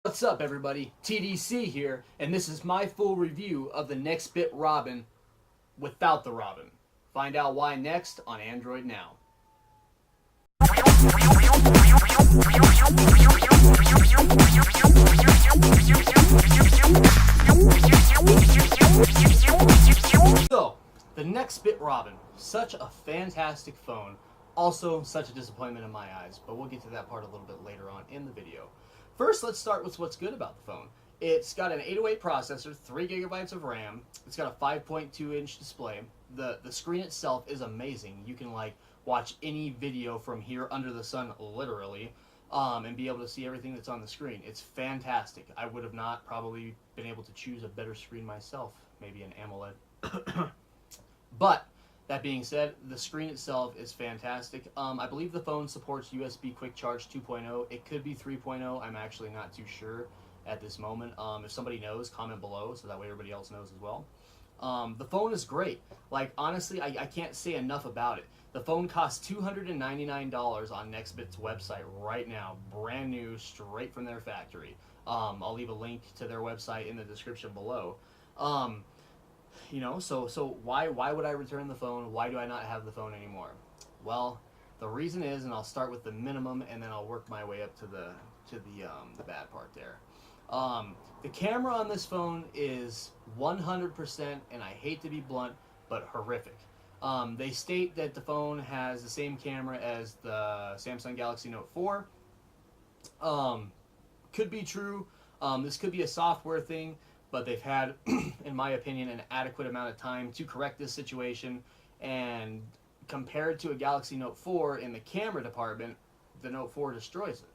What's up, everybody? TDC here, and this is my full review of the Nextbit Robin without the Robin. Find out why next on Android Now. So, the Nextbit Robin, such a fantastic phone, also such a disappointment in my eyes, but we'll get to that part a little bit later on in the video. First, let's start with what's good about the phone. It's got an 808 processor, 3 gigabytes of RAM. It's got a 5.2-inch display. The screen itself is amazing. You can watch any video from here under the sun, literally, and be able to see everything that's on the screen. It's fantastic. I would have not probably been able to choose a better screen myself, maybe an AMOLED. But that being said, the screen itself is fantastic. I believe the phone supports USB Quick Charge 2.0. It could be 3.0. I'm actually not too sure at this moment. If somebody knows, comment below so that way everybody else knows as well. The phone is great. Honestly, I can't say enough about it. The phone costs $299 on Nextbit's website right now, brand new, straight from their factory. I'll leave a link to their website in the description below. So why would I return the phone? Why do I not have the phone anymore? Well, the reason is, and I'll start with the minimum, and then I'll work my way up to the bad part there. The camera on this phone is 100%, and I hate to be blunt, but horrific. They state that the phone has the same camera as the Samsung Galaxy Note 4. Could be true. This could be a software thing, but they've had, in my opinion, an adequate amount of time to correct this situation. And compared to a Galaxy Note 4 in the camera department, the Note 4 destroys it.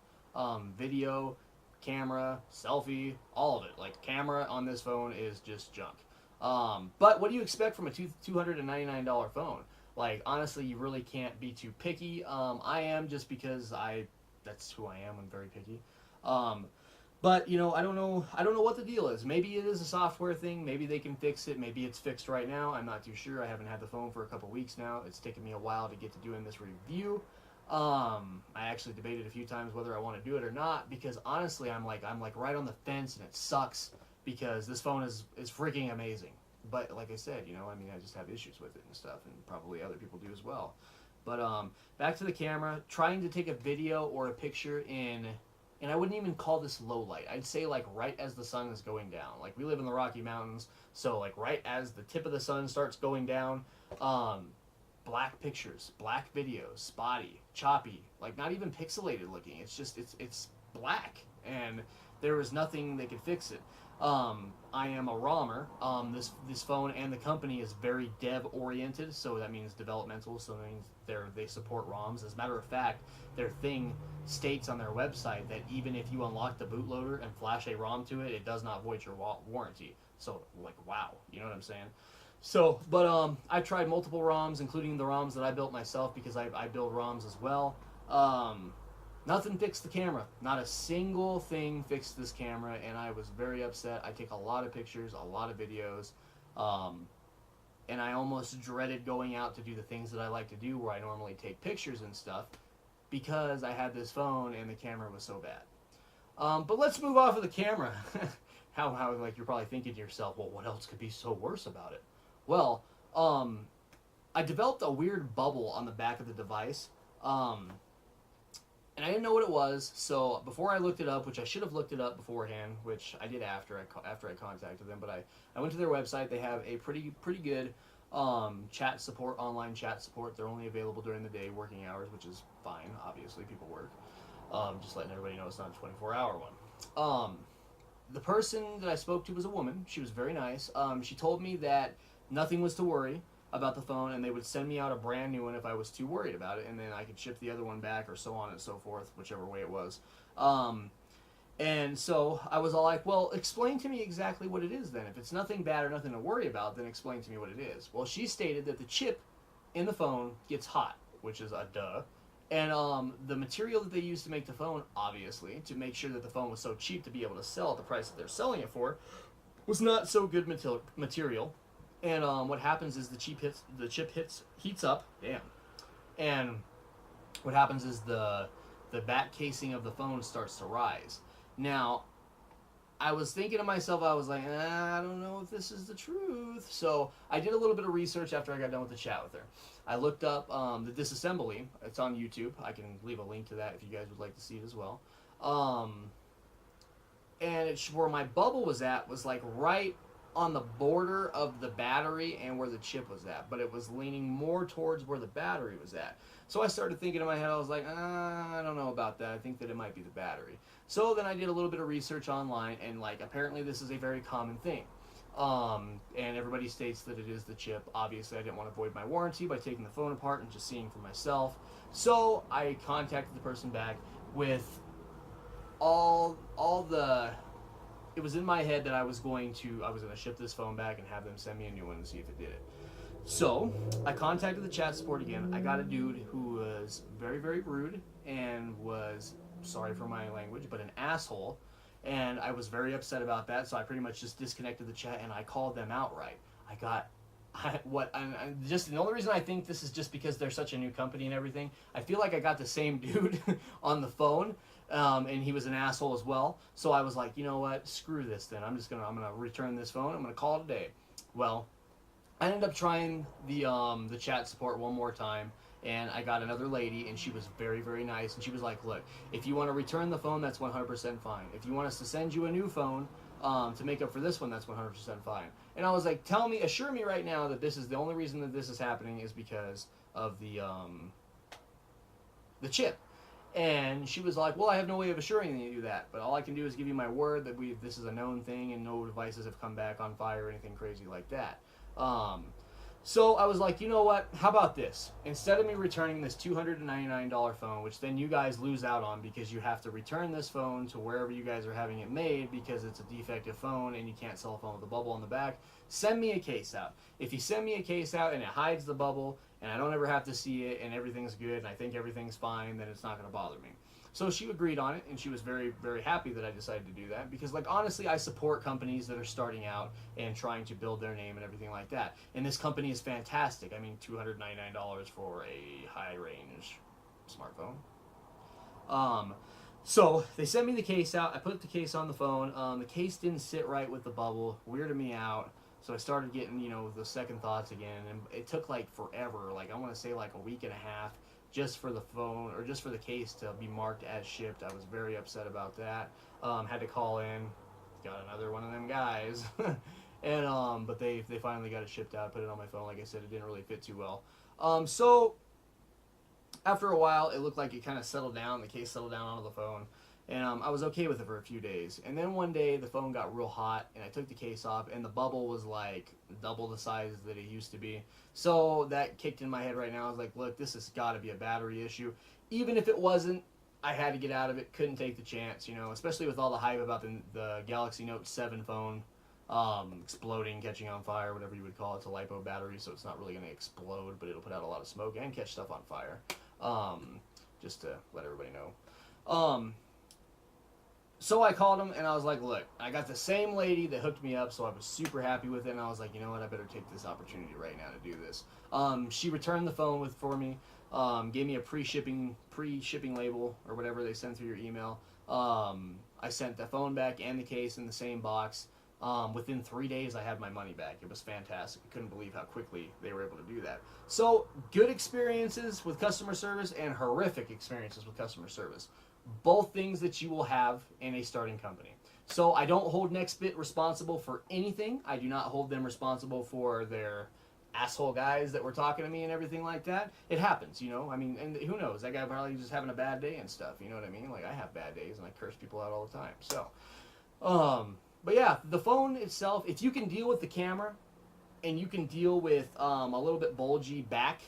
Video, camera, selfie, all of it. Camera on this phone is just junk. But what do you expect from a $299 phone? Honestly, you really can't be too picky. I am, just because that's who I am. I'm very picky. But I don't know what the deal is. Maybe it is a software thing. Maybe they can fix it. Maybe it's fixed right now. I'm not too sure. I haven't had the phone for a couple weeks now. It's taken me a while to get to doing this review. I actually debated a few times whether I want to do it or not, because honestly, I'm right on the fence, and it sucks because this phone is freaking amazing. But like I said, I just have issues with it and stuff, and probably other people do as well. But back to the camera. Trying to take a video or a picture and I wouldn't even call this low light. I'd say right as the sun is going down. We live in the Rocky Mountains, so right as the tip of the sun starts going down, black pictures, black videos, spotty, choppy, not even pixelated looking. It's just it's black, and there was nothing that could fix it. I am a ROMer. This phone and the company is very dev oriented, so that means developmental. So that means they support ROMs. As a matter of fact, their thing states on their website that even if you unlock the bootloader and flash a ROM to it, it does not void your warranty. So wow, you know what I'm saying? So, but I tried multiple ROMs, including the ROMs that I built myself, because I build ROMs as well. Nothing fixed the camera. Not a single thing fixed this camera, and I was very upset. I take a lot of pictures, a lot of videos, and I almost dreaded going out to do the things that I like to do, where I normally take pictures and stuff, because I had this phone and the camera was so bad. But let's move off of the camera. How you're probably thinking to yourself, well, what else could be so worse about it? Well, I developed a weird bubble on the back of the device. And I didn't know what it was, so before I looked it up, which I should have looked it up beforehand, which I did after I contacted them, but I went to their website. They have a pretty good chat support, online chat support. They're only available during the day, working hours, which is fine. Obviously, people work. Just letting everybody know it's not a 24-hour one. The person that I spoke to was a woman. She was very nice. She told me that nothing was to worry about the phone, and they would send me out a brand new one if I was too worried about it, and then I could ship the other one back, or so on and so forth, whichever way it was. And so I was all like, well, explain to me exactly what it is then. If it's nothing bad or nothing to worry about, then explain to me what it is. Well, she stated that the chip in the phone gets hot, which is a duh. And the material that they used to make the phone, obviously, to make sure that the phone was so cheap to be able to sell at the price that they're selling it for, was not so good material. And what happens is the chip heats up, and what happens is the back casing of the phone starts to rise. Now, I was thinking to myself, I was like, I don't know if this is the truth. So I did a little bit of research after I got done with the chat with her. I looked up the disassembly. It's on YouTube. I can leave a link to that if you guys would like to see it as well. Um, and where my bubble was at was like right on the border of the battery and where the chip was at, but it was leaning more towards where the battery was at. So I started thinking in my head, I was like, I don't know about that. I think that it might be the battery. So then I did a little bit of research online, and like apparently this is a very common thing. And everybody states that it is the chip. Obviously, I didn't want to void my warranty by taking the phone apart and just seeing for myself. So I contacted the person back with all the. It was in my head that I was going to ship this phone back and have them send me a new one and see if it did it. So I contacted the chat support again. I got a dude who was very, very rude and was, sorry for my language, but an asshole. And I was very upset about that, so I pretty much just disconnected the chat and I called them outright. Just the only reason I think this is just because they're such a new company and everything. I feel like I got the same dude on the phone, and he was an asshole as well. So I was like, you know what? Screw this. Then I'm gonna return this phone. I'm gonna call it a day. Well, I ended up trying the chat support one more time, and I got another lady, and she was very, very nice. And she was like, look, if you want to return the phone, that's 100% fine. If you want us to send you a new phone to make up for this one, that's 100% fine. And I was like, assure me right now that this is the only reason that this is happening is because of the chip. And she was like, well, I have no way of assuring you that, but all I can do is give you my word that this is a known thing and no devices have come back on fire or anything crazy like that. So I was like, you know what? How about this? Instead of me returning this $299 phone, which then you guys lose out on because you have to return this phone to wherever you guys are having it made because it's a defective phone and you can't sell a phone with a bubble on the back, send me a case out. If you send me a case out and it hides the bubble and I don't ever have to see it and everything's good and I think everything's fine, then it's not going to bother me. So she agreed on it, and she was very, very happy that I decided to do that because, like, honestly, I support companies that are starting out and trying to build their name and everything like that. And this company is fantastic. I mean, $299 for a high-range smartphone. So they sent me the case out. I put the case on the phone. The case didn't sit right with the bubble, weirded me out. So I started getting, the second thoughts again, and it took like forever. Like I want to say like a week and a half just for the phone or just for the case to be marked as shipped. I was very upset about that. Had to call in, got another one of them guys, and but they finally got it shipped out. Put it on my phone. Like I said, it didn't really fit too well. So after a while, it looked like it kind of settled down. The case settled down onto the phone. And I was okay with it for a few days. And then one day, the phone got real hot, and I took the case off, and the bubble was like double the size that it used to be. So that kicked in my head right now. I was like, look, this has got to be a battery issue. Even if it wasn't, I had to get out of it. Couldn't take the chance, especially with all the hype about the Galaxy Note 7 phone exploding, catching on fire, whatever you would call it. It's a LiPo battery, so it's not really going to explode, but it'll put out a lot of smoke and catch stuff on fire. Just to let everybody know. So I called him and I was like, look, I got the same lady that hooked me up, so I was super happy with it, and I was like, you know what, I better take this opportunity right now to do this. She returned the phone for me, gave me a pre-shipping label or whatever they send through your email. I sent the phone back and the case in the same box. Within 3 days, I had my money back. It was fantastic. I couldn't believe how quickly they were able to do that. So, good experiences with customer service and horrific experiences with customer service. Both things that you will have in a starting company. So I don't hold Nextbit responsible for anything. I do not hold them responsible for their asshole guys that were talking to me and everything like that. It happens, I mean, and who knows? That guy probably just having a bad day and stuff, you know what I mean? Like, I have bad days and I curse people out all the time. So, but yeah, the phone itself, if you can deal with the camera and you can deal with a little bit bulgy back,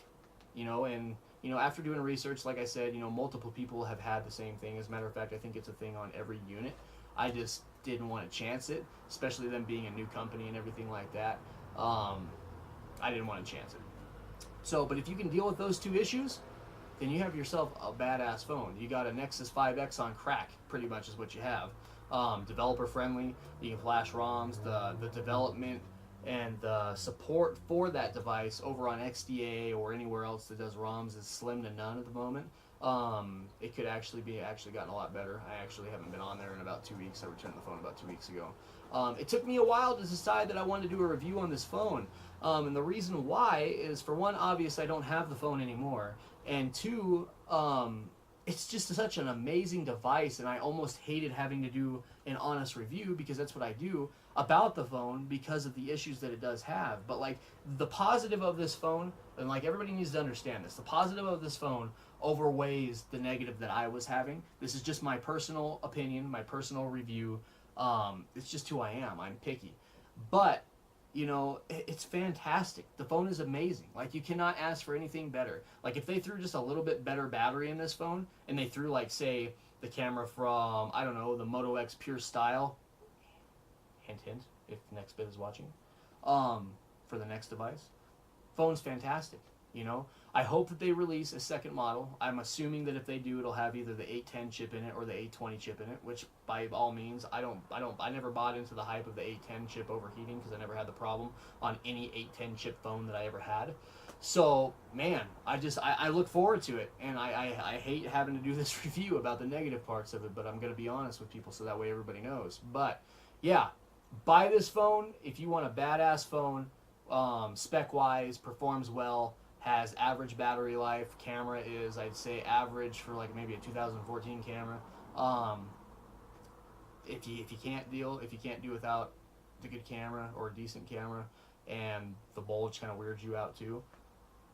and after doing research, like I said, multiple people have had the same thing. As a matter of fact, I think it's a thing on every unit. I just didn't want to chance it, especially them being a new company and everything like that. I didn't want to chance it. So, but if you can deal with those two issues, then you have yourself a badass phone. You got a Nexus 5X on crack, pretty much is what you have. Developer friendly, you can flash ROMs, the development and the support for that device over on XDA or anywhere else that does ROMs is slim to none at the moment. It could actually gotten a lot better. I actually haven't been on there in about 2 weeks. I returned the phone about 2 weeks ago. It took me a while to decide that I wanted to do a review on this phone. And the reason why is, for one, obvious, I don't have the phone anymore. And two, it's just such an amazing device, and I almost hated having to do an honest review, because that's what I do about the phone, because of the issues that it does have. But like, the positive of this phone, and like, everybody needs to understand this, the positive of this phone overweighs the negative that I was having. This is just my personal opinion, my personal review. It's just who I am. I'm picky. But, it's fantastic. The phone is amazing. Like, you cannot ask for anything better. Like, if they threw just a little bit better battery in this phone, and they threw, like, say, the camera from, I don't know, the Moto X Pure Style, hint, hint, if Nextbit is watching, for the next device, phone's fantastic. I hope that they release a second model. I'm assuming that if they do, it'll have either the 810 chip in it or the 820 chip in it, which by all means, I never bought into the hype of the 810 chip overheating, because I never had the problem on any 810 chip phone that I ever had. So, man, I look forward to it, and I hate having to do this review about the negative parts of it, but I'm going to be honest with people so that way everybody knows. But, yeah, buy this phone if you want a badass phone, spec-wise, performs well, has average battery life. Camera is, I'd say, average for like maybe a 2014 camera. If you can't do without the good camera or a decent camera, and the bulge kind of weirds you out too,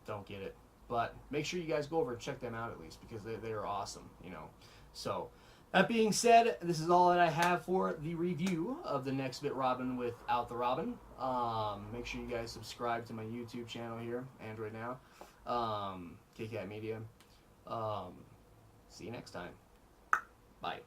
don't get it. But make sure you guys go over and check them out at least, because they are awesome. So, that being said, this is all that I have for the review of the Nextbit Robin without the Robin. Make sure you guys subscribe to my YouTube channel here, Android Now, KCat Media. See you next time. Bye.